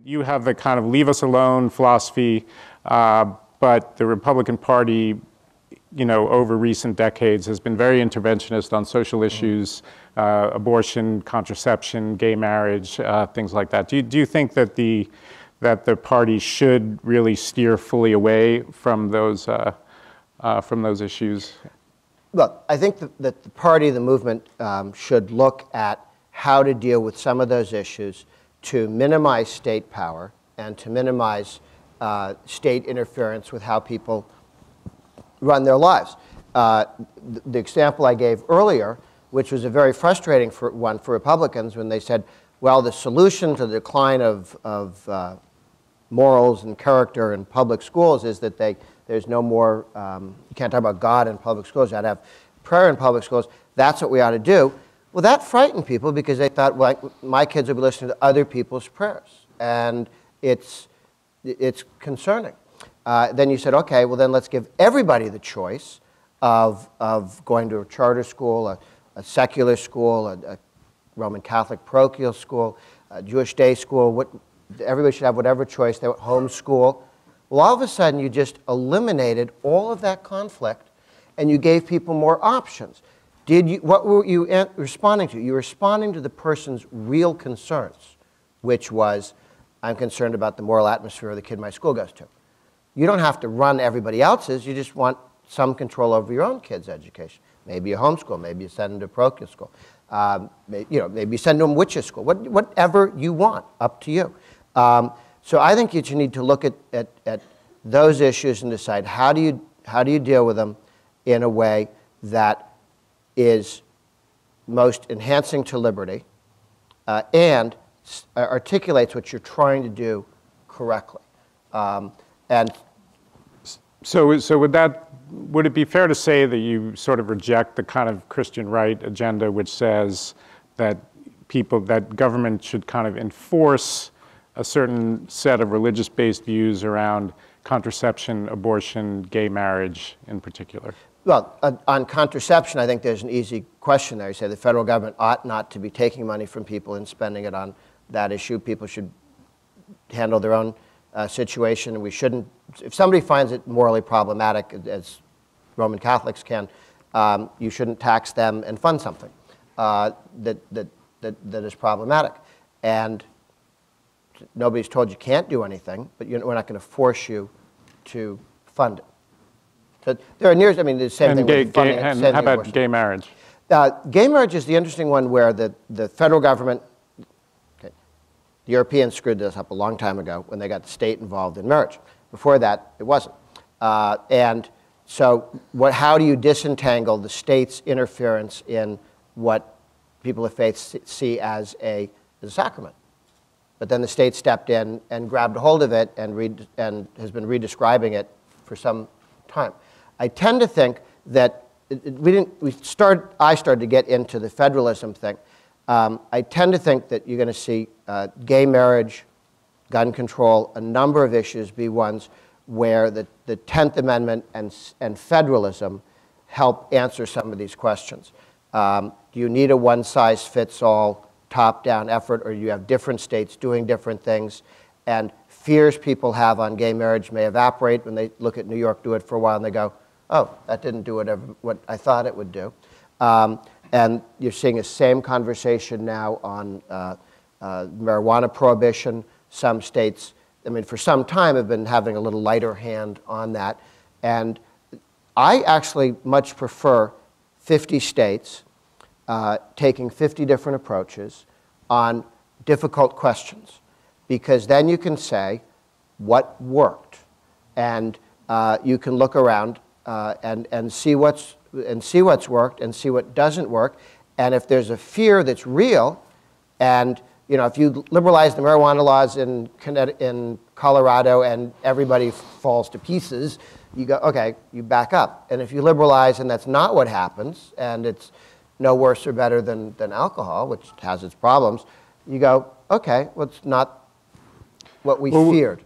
You have the kind of leave us alone philosophy, but the Republican Party, over recent decades has been very interventionist on social issues, abortion, contraception, gay marriage, things like that. Do you think that the party should really steer fully away from those issues? Look, I think that the party, the movement, should look at how to deal with some of those issues to minimize state power and to minimize state interference with how people run their lives. The example I gave earlier, which was a very frustrating one for Republicans when they said, well, the solution to the decline of morals and character in public schools is that there's no more, you can't talk about God in public schools, you ought to have prayer in public schools, that's what we ought to do. Well, that frightened people because they thought, well, my kids will be listening to other people's prayers, and it's concerning. Then you said, okay, well then let's give everybody the choice of going to a charter school, a secular school, a Roman Catholic parochial school, a Jewish day school. Everybody should have whatever choice they want, homeschool. Well, all of a sudden you just eliminated all of that conflict and you gave people more options. What were you responding to? You were responding to the person's real concerns, which was, I'm concerned about the moral atmosphere of the kid my school goes to. You don't have to run everybody else's, you just want some control over your own kid's education. Maybe a homeschool, maybe you send them to parochial school. Maybe you send them to witches school, whatever you want, up to you. So I think you need to look at those issues and decide how do you deal with them in a way that is most enhancing to liberty and articulates what you're trying to do correctly. So would it be fair to say that you sort of reject the kind of Christian right agenda which says that government should kind of enforce a certain set of religious-based views around contraception, abortion, gay marriage in particular? Well, on contraception, I think there's an easy question there. You say the federal government ought not to be taking money from people and spending it on that issue. People should handle their own situation, and we shouldn't. If somebody finds it morally problematic, as Roman Catholics can, you shouldn't tax them and fund something that is problematic. And nobody's told you can't do anything, but we're not going to force you to fund it. So there are the same thing with funding. And how about gay marriage? Gay marriage is the interesting one where the federal government, the Europeans screwed this up a long time ago when they got the state involved in marriage. Before that, it wasn't. And so how do you disentangle the state's interference in what people of faith see as a sacrament? But then the state stepped in and grabbed a hold of it and has been redescribing it for some time. I tend to think that I started to get into the federalism thing. I tend to think that you're going to see gay marriage, gun control, a number of issues be ones where the 10th Amendment and federalism help answer some of these questions. Do you need a one-size-fits-all top-down effort, or do you have different states doing different things? And fears people have on gay marriage may evaporate when they look at New York do it for a while and they go, oh, that didn't do what I thought it would do. And you're seeing the same conversation now on marijuana prohibition. Some states, for some time have been having a little lighter hand on that. And I actually much prefer 50 states taking 50 different approaches on difficult questions, because then you can say what worked, and you can look around and see what's worked and see what doesn't work. And if there's a fear that's real, and if you liberalize the marijuana laws in Colorado and everybody falls to pieces, you go, okay, you back up. And if you liberalize and that's not what happens, and it's no worse or better than alcohol, which has its problems, you go, okay, well, it's not what we feared.